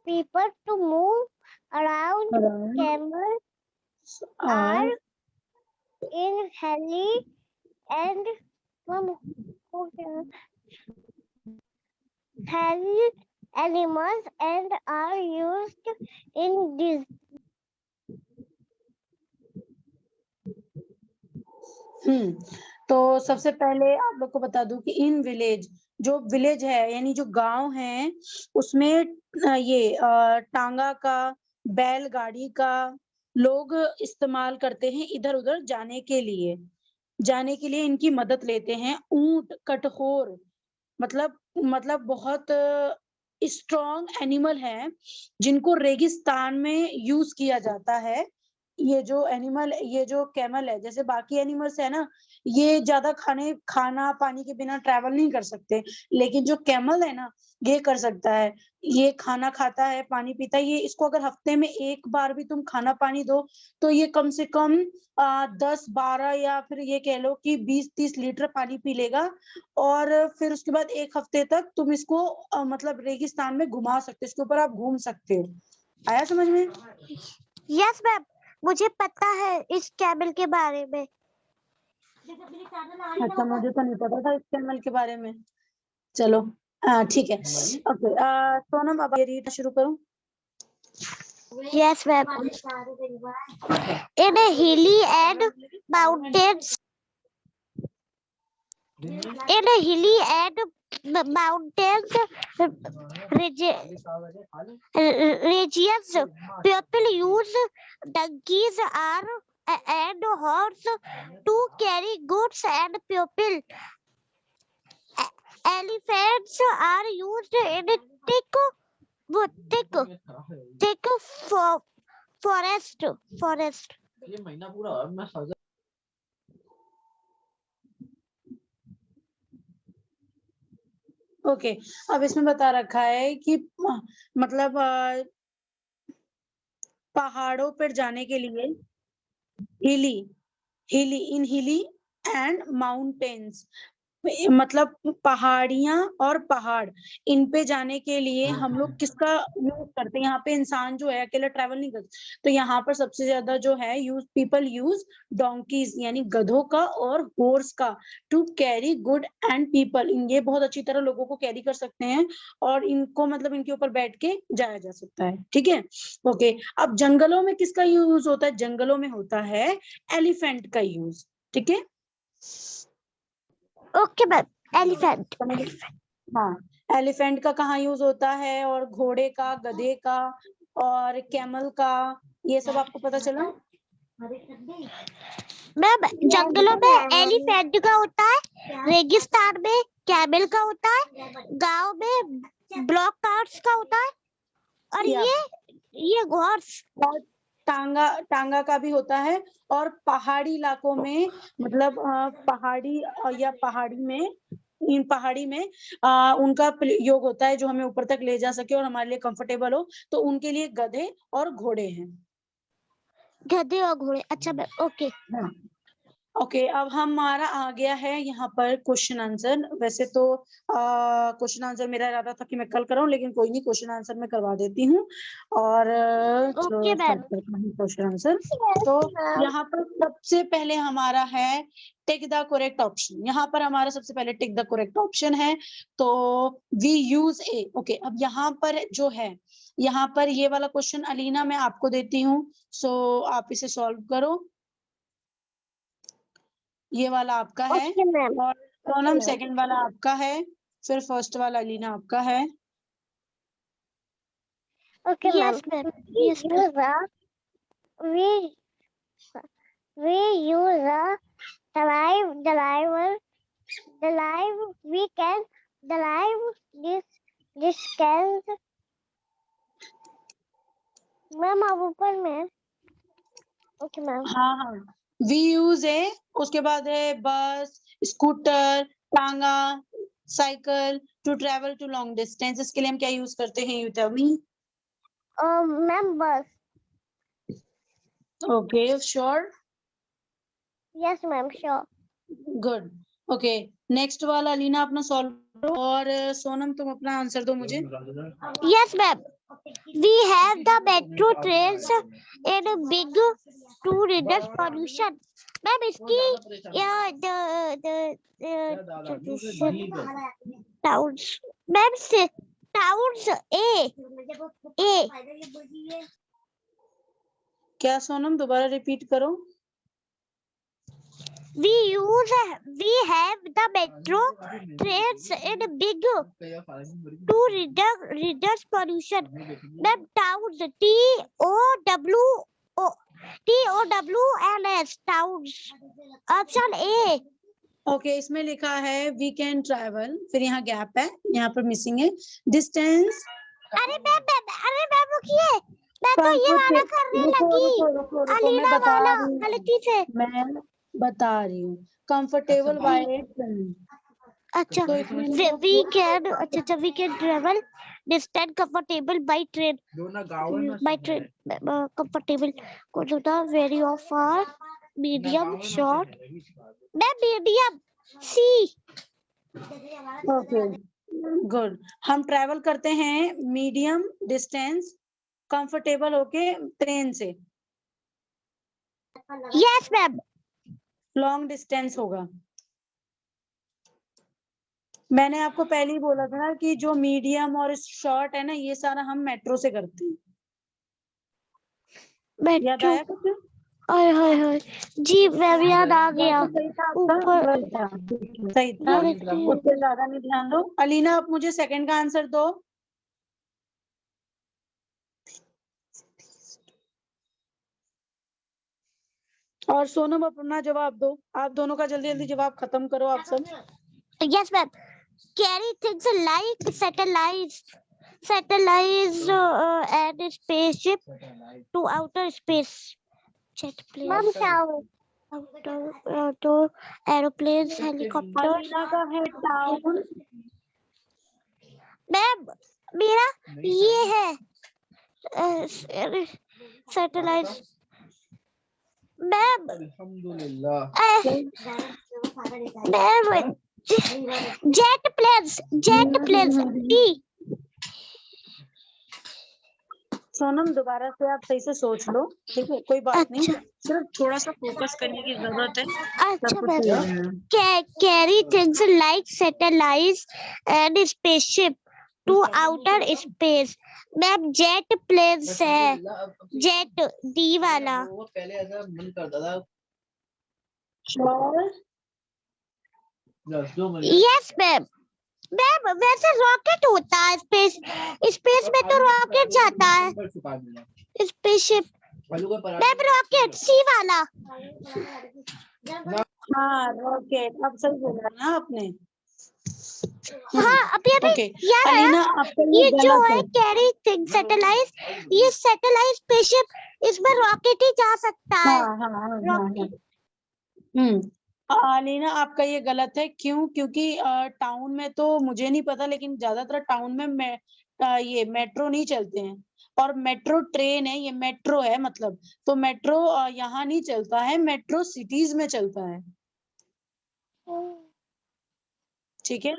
people to move around. Camels are in heli and heli animals and are used in this. तो सबसे पहले आप लोग को बता दूं कि इन विलेज, जो विलेज है यानी जो गांव है, उसमें ये टांगा का, बैलगाड़ी का लोग इस्तेमाल करते हैं इधर उधर जाने के लिए। इनकी मदद लेते हैं। ऊंट कठोर, मतलब बहुत स्ट्रॉन्ग एनिमल है, जिनको रेगिस्तान में यूज किया जाता है। ये जो कैमल है, जैसे बाकी एनिमल्स है ना, ये ज्यादा खाना पानी के बिना ट्रैवल नहीं कर सकते, लेकिन जो कैमल है ना, ये कर सकता है। ये खाना खाता है, पानी पीता है। ये इसको अगर हफ्ते में एक बार भी तुम खाना पानी दो, तो ये कम से कम 10-12 या फिर ये कह लो कि 20-30 लीटर पानी पी लेगा। और फिर उसके बाद एक हफ्ते तक तुम इसको मतलब रेगिस्तान में घुमा सकते हो, इसके ऊपर आप घूम सकते हो। आया समझ में? यस मैम, मुझे पता है इस कैमल के बारे में। अच्छा, मुझे तो नहीं पता था इस कैमल के बारे में। चलो ठीक है, ओके। सोनम, अब ये रीड शुरू करो। Yes, ma'am. In a hilly and mountains, regions, people use donkeys and horse to carry goods and people. Elephants are used in thick forest. Okay, अब इसमें बता रखा है कि मतलब पहाड़ों पर जाने के लिए हिली एंड माउंटेन्स, मतलब पहाड़ियां और पहाड़, इन पे जाने के लिए हम लोग किसका यूज करते हैं? यहाँ पे इंसान जो है अकेला ट्रैवल नहीं करते, तो यहाँ पर सबसे ज्यादा जो है पीपल यूज डोंकीज यानी गधों का और हॉर्स का to carry good and people. ये बहुत अच्छी तरह लोगों को कैरी कर सकते हैं और इनको मतलब इनके ऊपर बैठ के जाया जा सकता है। ठीक है, ओके। अब जंगलों में किसका यूज होता है? जंगलों में होता है एलिफेंट का यूज। ठीक है, ओके मैम, एलिफेंट। हाँ, एलिफेंट का कहाँ यूज होता है, और घोड़े का, गधे का और कैमल का, ये सब आपको पता चला? मैम, जंगलों में एलिफेंट का होता है, रेगिस्तान में कैमल का होता है, गांव में ब्लॉक कार्ट्स का होता है, और ये हॉर्स और टांगा का भी होता है। और पहाड़ी इलाकों में मतलब पहाड़ी या पहाड़ी में उनका योग होता है, जो हमें ऊपर तक ले जा सके और हमारे लिए कंफर्टेबल हो, तो उनके लिए गधे और घोड़े हैं। गधे और घोड़े, अच्छा मैम, ओके। हाँ, ओके। अब हमारा आ गया है यहाँ पर क्वेश्चन आंसर। वैसे तो क्वेश्चन आंसर मेरा इरादा था कि मैं कल कराऊं, लेकिन कोई नहीं, क्वेश्चन आंसर मैं करवा देती हूँ। और ओके मैम। क्वेश्चन आंसर तो यहाँ पर सबसे पहले हमारा है टिक द करेक्ट ऑप्शन। यहाँ पर हमारा सबसे पहले टिक द करेक्ट ऑप्शन है, तो वी यूज ए। ओके, अब यहाँ पर जो है, यहाँ पर ये वाला क्वेश्चन अलीना मैं आपको देती हूँ, सो आप इसे सॉल्व करो। ये वाला आपका है, और सोनम सेकंड वाला आपका है, फिर फर्स्ट वाला अलीना आपका है। Okay, Yes, ma'am. ma'am. Yes, ma'am. We use a driver. We can drive this can. Ma'am आप ऊपर में। Okay ma'am. हाँ, वी यूज ए, उसके बाद है bus, scooter, tonga, cycle to travel to long distance, इसके लिए हम क्या यूज करते हैं? You tell me. Ma'am, bus. Okay, sure, Yes, ma'am, sure. Good. Okay, next वाला अलीना अपना सॉल्व करो, और सोनम तुम अपना आंसर दो मुझे। Yes, ma'am. We have the metro trains in a big to reduce pollution. Ma'am, इसकी towns. Ma'am, towns A. क्या सोनम, दोबारा रिपीट करो। We have the metro trains in big to reduce pollution. Ma'am, towns TOWNS towns. Option A. Okay, इसमें लिखा है we can travel, फिर यहाँ gap है, यहाँ पर मिसिंग है डिस्टेंस। अरे मैम रुकिए, मैं तो ये वाला करने लगी। अलीना वाला गलती से। मैं बता रही हूँ, कंफर्टेबल बाय ट्रेन। अच्छा, तो इसमें we can travel distance comfortable by train. By train, comfortable. Could do the very of far, medium, short. Medium. C. Okay, good. हम ट्रैवल करते हैं मीडियम डिस्टेंस कंफर्टेबल होके ट्रेन से। Yes, ma'am. लॉन्ग डिस्टेंस होगा। मैंने आपको पहले ही बोला था कि जो मीडियम और शॉर्ट है ना, ये सारा हम मेट्रो से करते हैं। याद आया कुछ? हाय जी मैम, याद आ गया। सही था, ये उससे ज्यादा नहीं ध्यान दो। अलीना, आप मुझे सेकंड का आंसर दो। और सोनम अपना जवाब दो। आप दोनों का जल्दी जल्दी जवाब खत्म करो आप सब। Yes, ma'am. Carry things like satellites and spaceship to outer space. Jet plane. Ma'am, town. Outer aeroplanes, helicopters. Alina का है टाउन। मैम, मेरा ये है satellite. Ma'am, ma'am, jet planes D. Sonam, दोबारा से आप सही से सोच लो, ठीक है? कोई बात नहीं, सिर्फ थोड़ा सा फोकस करने की जरूरत है। अच्छा ma'am, carry things like satellites and spaceship to outer space. Ma'am, jet planes है, जेट डी वाला। पहले ऐसा मन करता था। Yes ma'am. मैम, वैसे रॉकेट होता है स्पेस में, तो रॉकेट जाता है। स्पेसशिप। मैम, रॉकेट सी वाला। हाँ, रॉकेट, अब सही बोला ना आपने। हाँ, अभी याद आया। अलीना, आपका ये जो है कैरी थिंग सैटेलाइट, ये सैटेलाइट स्पेसशिप, इसमें रॉकेट ही जा सकता है। अलीना, आपका ये गलत है। क्यों? क्योंकि टाउन में तो मुझे नहीं पता, लेकिन ज्यादातर टाउन में ये मेट्रो नहीं चलते हैं, और मेट्रो ट्रेन है, ये मेट्रो है मतलब। तो मेट्रो यहाँ नहीं चलता है, मेट्रो सिटीज में चलता है। ठीक है,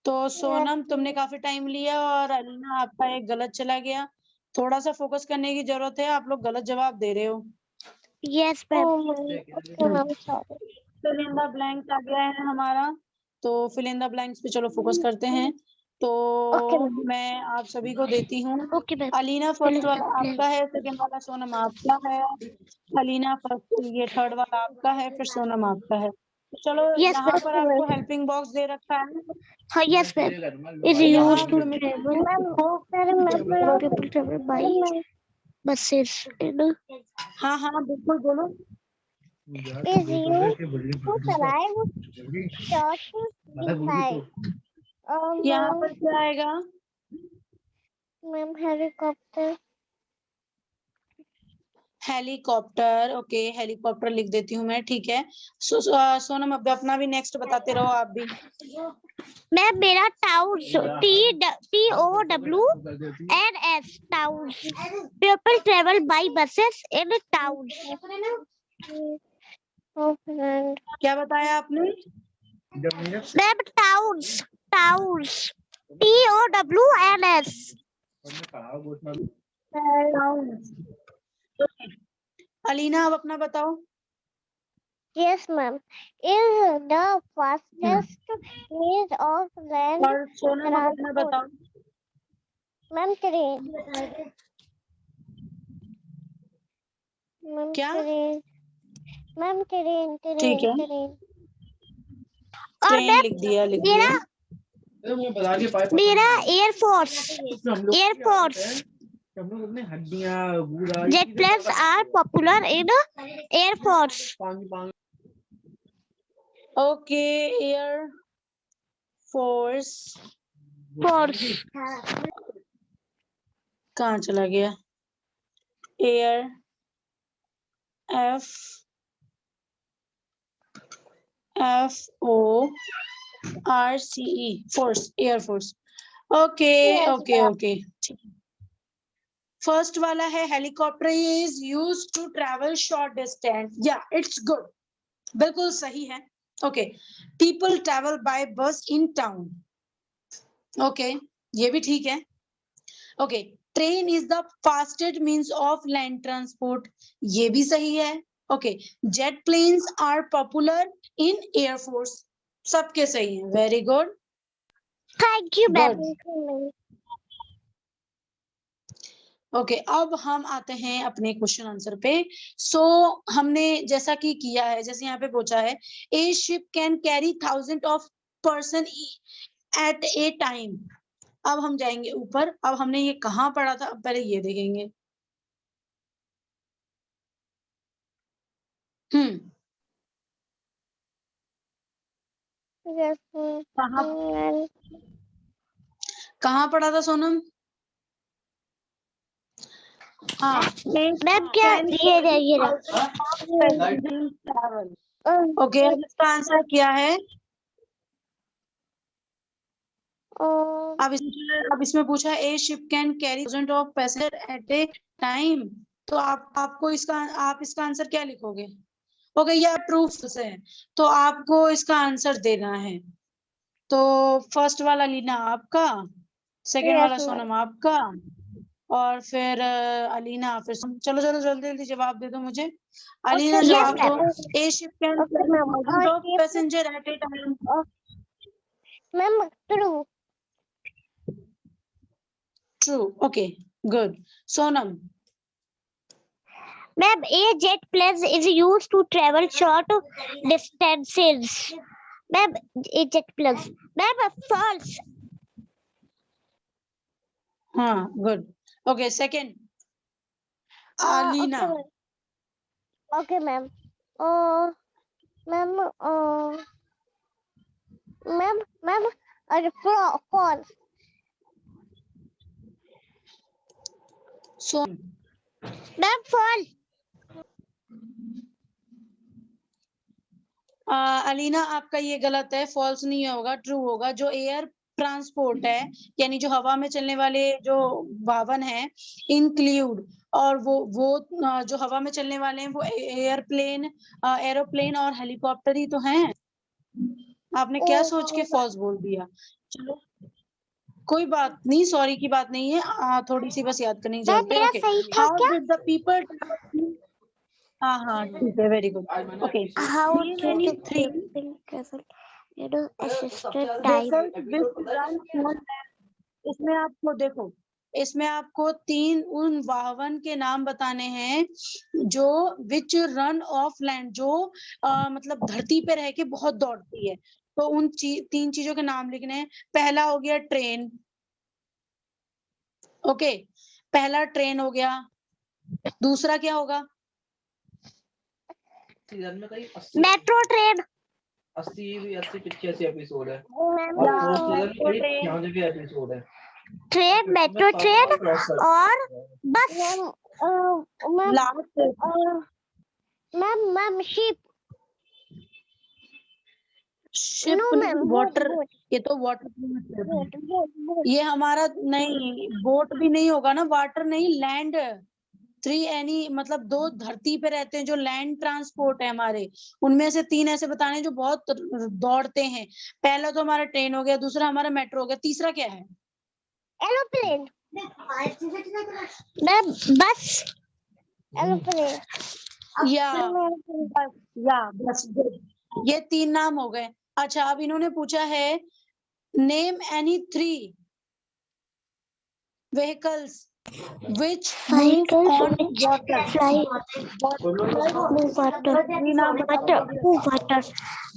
तो सोनम तुमने काफी टाइम लिया, और अलीना आपका एक गलत चला गया। थोड़ा सा फोकस करने की जरूरत है, आप लोग गलत जवाब दे रहे हो। Yes ma'am. Fill in the blanks आ गया है हमारा, तो फिल इन द ब्लैंक्स पे चलो फोकस करते हैं। तो मैं आप सभी को देती हूँ। अलीना, फर्स्ट वाला आपका है, सेकंड वाला सोनम आपका है। अलीना फर्स्ट, ये थर्ड वाला आपका है, फिर सोनम आपका है। तो चलो, यहाँ पर आपको हेल्पिंग बॉक्स दे रखा है। हाँ, yes ma'am. Is used to travel by buses. हाँ हाँ, बिल्कुल बोलो। Is used to survive short defy. यहाँ पर क्या आएगा? Ma'am, helicopter. Helicopter, okay helicopter लिख देती हूँ मैं, ठीक है। सोनम अब अपना भी नेक्स्ट बताते रहो आप भी। मैम मेरा towns, TOWNS towns, people travel by buses in towns. क्या बताया आपने? Ma'am towns, TOWNS। अलीना अब अपना बताओ। Yes, ma'am. Is the fastest means of land और सोनम अब अपना transport. बताओ। Ma'am, train. Ma'am, क्या? train. Ma'am, train, ठीक train, है, train. और ट्रेन मैम लिख दिया, लिख मेरा दिया। मेरा air force, jet planes are popular in air force. Okay, air force कहाँ चला गया? एयर FORCE, force, air force. Okay Yes, okay ma'am. Okay, first वाला है helicopter is used to travel short distance, या इट्स गुड, बिल्कुल सही है। ओके, पीपल ट्रैवल बाय बस इन टाउन, ओके ये भी ठीक है। Okay, train is the fastest means of land transport, ये भी सही है। Okay, jet planes are popular in air force, सबके सही है, very good. Thank you ma'am. Good, okay अब हम आते हैं अपने क्वेश्चन आंसर पे। सो हमने जैसा कि किया है, जैसे यहाँ पे पूछा है, a ship can carry 1000 of person at a time. अब हम जाएंगे ऊपर, अब हमने ये कहाँ पढ़ा था, अब पहले ये देखेंगे। Yes, कहाँ ma'am. कहाँ पढ़ा था सोनम? हाँ, मैम क्या ये ओके अब इसका आंसर क्या है? अब इसमें पूछा है a ship can carry 1000 of passenger at a time, तो आप इसका आंसर क्या लिखोगे? ओके या प्रूफ से है, तो आपको इसका आंसर देना है। तो फर्स्ट वाला लीना आपका, सेकंड Yes, वाला ma'am. सोनम आपका, और फिर अलीना, फिर चलो चलो जल्दी जल्दी जवाब दे दो मुझे। अलीना Okay, जवाब ma'am. दो, a ship can Okay, ma'am. Carry of passenger at a time. Ma'am, true. True, okay good. Sonam? Ma'am a jet plane is used to travel short distances. Ma'am a jet plane, ma'am false. हाँ good, okay second Alina. Okay, ma'am. Ma'am, ma'am, false. Sonam? Ma'am fall. Alina आपका ये गलत है, false नहीं होगा, true होगा। जो air transport है, यानी जो हवा में चलने वाले जो वाहन है, इंक्लूड, और वो जो हवा में चलने वाले हैं वो एयरप्लेन, एरोप्लेन और हेलीकॉप्टर ही तो हैं। आपने क्या सोच के फॉल्स बोल दिया? चलो कोई बात नहीं, सॉरी की बात नहीं है, थोड़ी सी बस याद करने की जरूरत है। मेरा ओके, सही था हाउ क्या? डिड द पीपल, हाँ हाँ ठीक है, very good. Okay, how these did many the three people travel in assisted time. vessels which run on land, इसमें आपको देखो, इसमें आपको 3 उन वाहन के नाम बताने हैं जो विच रन ऑफ लैंड, जो मतलब धरती पे रह के बहुत दौड़ती है, तो उन 3 चीजों के नाम लिखने हैं। पहला हो गया ट्रेन, ओके पहला ट्रेन हो गया। दूसरा क्या होगा? Metro train. 80 85 एपिसोड है Ma'am, और या फोर्थ सीजन मेट्रो करीब ट्रेन, 96 एपिसोड है। ट्रेन, मेट्रो ट्रेन और bus. ma'am, ma'am last ma'am ship ship no ma'am water, boat ये तो वाटर बोट बोट ये हमारा नहीं, बोट भी नहीं होगा ना, वाटर नहीं, लैंड। 3 एनी मतलब 2 धरती पे रहते हैं जो लैंड ट्रांसपोर्ट है हमारे, उनमें से 3 ऐसे बताने जो बहुत दौड़ते हैं। पहला तो हमारा ट्रेन हो गया, दूसरा हमारा मेट्रो हो गया, तीसरा क्या है? एरोप्लेन मैम बस। एरोप्लेन या बस ये 3 नाम हो गए। अच्छा, अब इन्होंने पूछा है name any 3 vehicles which move on water. Water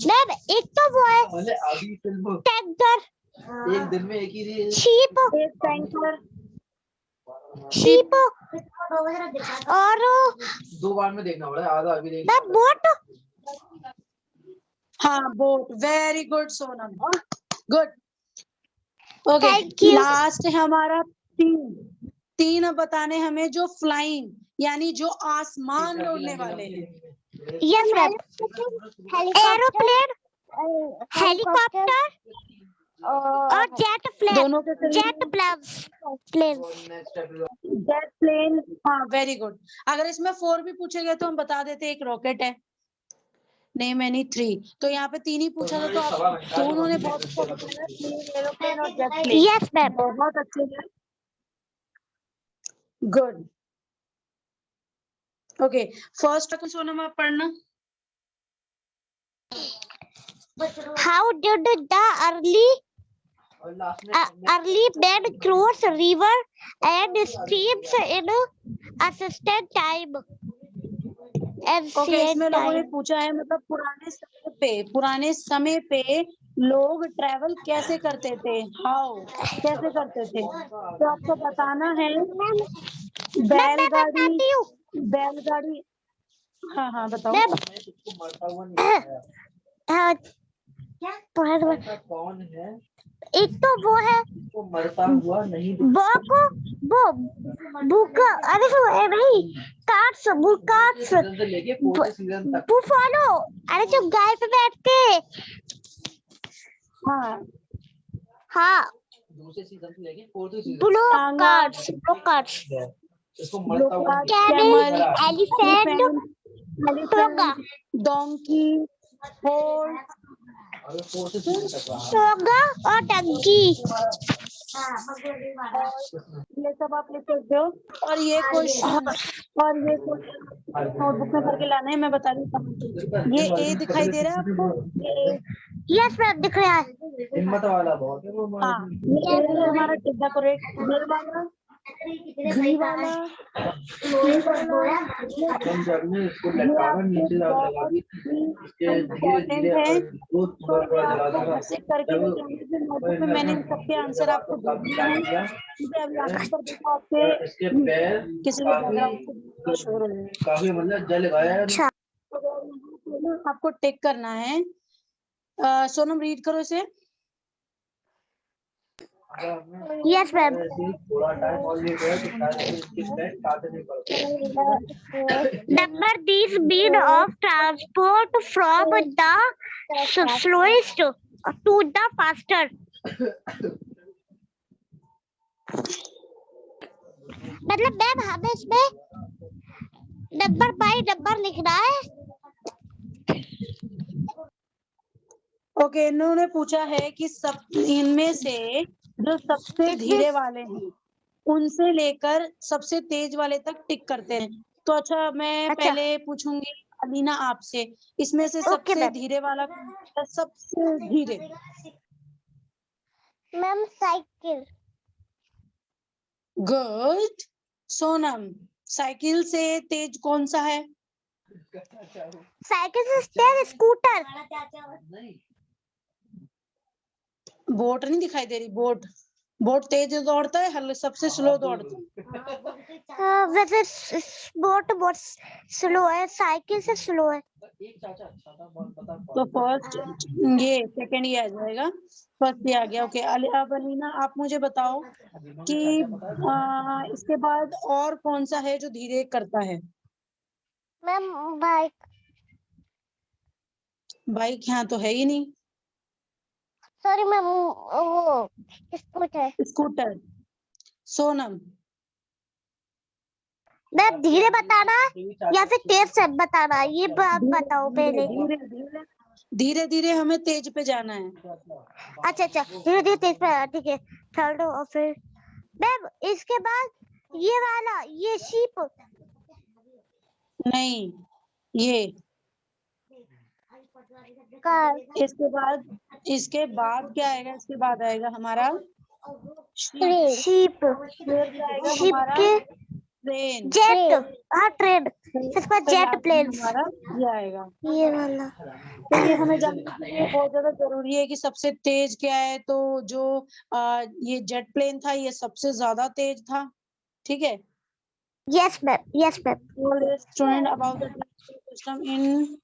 ma'am एक तो वो है मैंने आधी फिल्म टैंकर, एक दिन में एक ही थी। शीप एक टैंकर, शीप और 2 बार में देखना पड़ा, आधा अभी देखना मैम बोट। हाँ boat, very good Sonam, good. Okay, Thank you. Last है हमारा 3 अब बताने हमें जो फ्लाइंग यानी जो आसमान में उड़ने वाले हैं। Yes ma'am, aeroplane, helicopter helicopter और जेट प्लेन, दोनों के जेट प्लेन। जेट प्लेन, हाँ वेरी गुड। अगर इसमें 4 भी पूछे गए तो हम बता देते एक रॉकेट है। नेम एनी 3, तो यहाँ पे 3 ही पूछा था, तो आप दोनों ने बहुत अच्छा बताया, प्लेन, एरोप्लेन और जेट प्लेन। यस मैम, बहुत अच्छे हैं, good. Okay, first question Sonam आप पढ़ना। How did the early men cross river and streams in ancient time? Okay, इसमें लोगों ने पूछा है मतलब पुराने समय पे लोग ट्रेवल कैसे करते थे, हाउ कैसे करते थे, तो आपको बताना है बैलगाड़ी। हाँ हाँ बताओ। कौन है एक तो वो है वो मरता हुआ नहीं वो बुका, अरे वो है भाई कार्ड्स, बुकार्ड्स, सीजन से लेके 4th सीजन तक। बुफालो, अरे जो गाय पे बैठते। हाँ हाँ, दूसरे सीजन से लेके 4th सीजन बुकार्ड्स, इसको मरता हुआ camel, elephant, toga, donkey, horse, अरे 4th सीजन तक रहा। टोगा और टंकी। ये सब आप लिख सकते हो। और ये क्वेश्चन नोटबुक में भर के लाना है, मैं बता रही हूँ। ये ए दिखाई दे रहा है आपको? यस मैम, दिख रहा है। हिम्मत वाला बहुत है वो। हाँ, ये ए है हमारा डेकोरेट, ये वाला घी वाला, जब में इसको लटकाकर नीचे लगा दी, इसके धीरे-धीरे बहुत थोड़ा जला ऐसे करके नोटबुक में मैंने सबके आंसर आपको दे दिए हैं। अब यहाँ पर देखो आपके इसके पैर किसी को शोर हो रहा है। काफी मतलब जल गया है। अच्छा, आपको टिक करना है। सोनम रीड करो इसे। यस मैम, थोड़ा टाइम और ले गया तो शायद इसके पैर काटने नहीं पड़ते। number these mean of transport from the slowest to the faster. मतलब मैम हमें इसमें नंबर बाय नंबर लिखना है। ओके, इन्होंने पूछा है कि सब इनमें से जो सबसे धीरे वाले हैं उनसे लेकर सबसे तेज वाले तक टिक करते हैं। तो अच्छा, मैं पहले पूछूंगी अलीना आपसे, इसमें से सबसे धीरे वाला सबसे धीरे? Ma'am cycle. Good. Sonam, cycle से तेज कौन सा है? साइकिल से तेज स्कूटर। बोट नहीं दिखाई दे रही? बोट बोट तेज दौड़ता है, सबसे स्लो दौड़ता है। वैसे बोट बहुत स्लो है, साइकिल से स्लो है। तो फर्स्ट ये, सेकंड ये आ जाएगा, फर्स्ट ये आ गया। ओके, अब अलीना आप मुझे बताओ कि इसके बाद और कौन सा है जो धीरे करता है? Ma'am bike. बाइक यहाँ तो है ही नहीं। सॉरी मैम, वो स्कूटर। स्कूटर। सोनम, मैम धीरे बताना या फिर तेज से बताना, ये बात बताओ पहले। धीरे धीरे धीरे धीरे हमें तेज पे जाना है। अच्छा अच्छा, धीरे धीरे तेज पे, ठीक है। थर्ड और फिर मैम इसके बाद ये वाला, ये शीप। नहीं, ये कार। इसके बाद क्या आएगा? इसके बाद आएगा हमारा ट्रेन। शीप। फिर जाएगा शीप हमारा के ट्रेन। जेट। हाँ ट्रेन। इसके बाद फिर जेट लास्ट में प्लेन्स। हमारा ये आएगा। ये वाला। तो ये हमें जानना बहुत ज्यादा जरूरी है कि सबसे तेज क्या है। तो जो ये जेट प्लेन था, ये सबसे ज्यादा तेज था। ठीक है। Yes ma'am, yes ma'am. Student about the system in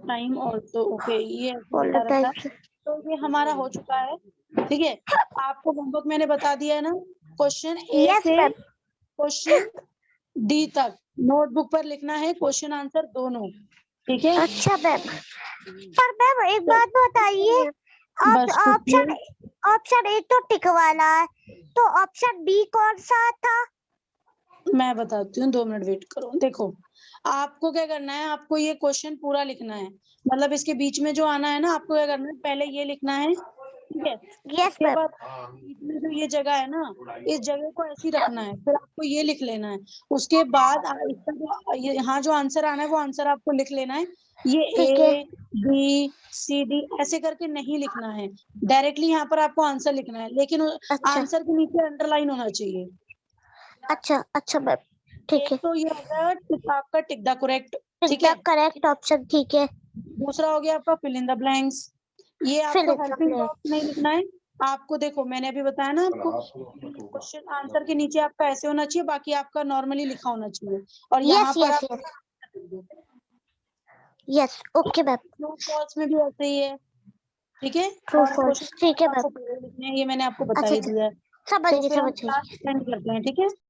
time also. Okay, ये ऑल बता द रखा है। टाइम। तो ये हमारा हो चुका है। ठीक है, आपको होमवर्क मैंने बता दिया है ना, क्वेश्चन ए यस से मैम। क्वेश्चन डी तक नोटबुक पर लिखना है, क्वेश्चन आंसर दोनों। ठीक है, अच्छा मैम, पर मैम एक बात बताइए, बस ऑप्शन पूछिए। ऑप्शन ए तो टिक वाला है, तो ऑप्शन बी कौन सा था? मैं बताती हूँ, 2 मिनट वेट करो। देखो, आपको क्या करना है, आपको ये क्वेश्चन पूरा लिखना है। मतलब इसके बीच में जो आना है ना, आपको क्या करना है, पहले ये लिखना है। ठीक है, यस उसके मैम। बाद बीच में जो ये जगह है ना, इस जगह को ऐसे ही रखना है। फिर आपको ये लिख लेना है। उसके बाद इसका जो यहाँ जो आंसर आना है, वो आंसर आपको लिख लेना है। ये ठीक है। ए बी सी डी ऐसे करके नहीं लिखना है, डायरेक्टली यहाँ पर आपको आंसर लिखना है। लेकिन अच्छा आंसर के नीचे अंडरलाइन होना चाहिए। अच्छा अच्छा मैम, ठीक है। तो ये हो गया आपका टिक द करेक्ट। ठीक है, करेक्ट ऑप्शन, ठीक है। दूसरा हो गया आपका फिल इन द ब्लैंक्स। ये फिल आपको in the helping blanks. Verb नहीं लिखना है। आपको देखो, मैंने अभी बताया ना आपको, क्वेश्चन आंसर के नीचे आपका ऐसे होना चाहिए, बाकी आपका नॉर्मली लिखा होना चाहिए। और यहाँ यस पर यस आप yes yes, okay ma'am. True false में भी ऐसे ही है। ठीक है, ट्रू और फॉल्स, ठीक है क्वेश्चन आपको मैम। पूरे लिखने हैं, ये मैंने आपको बता अच्छा ही अच्छा, दिया है। समझ तो गई फिर हम समझ क्लास गई। एंड करते हैं। ठीक है।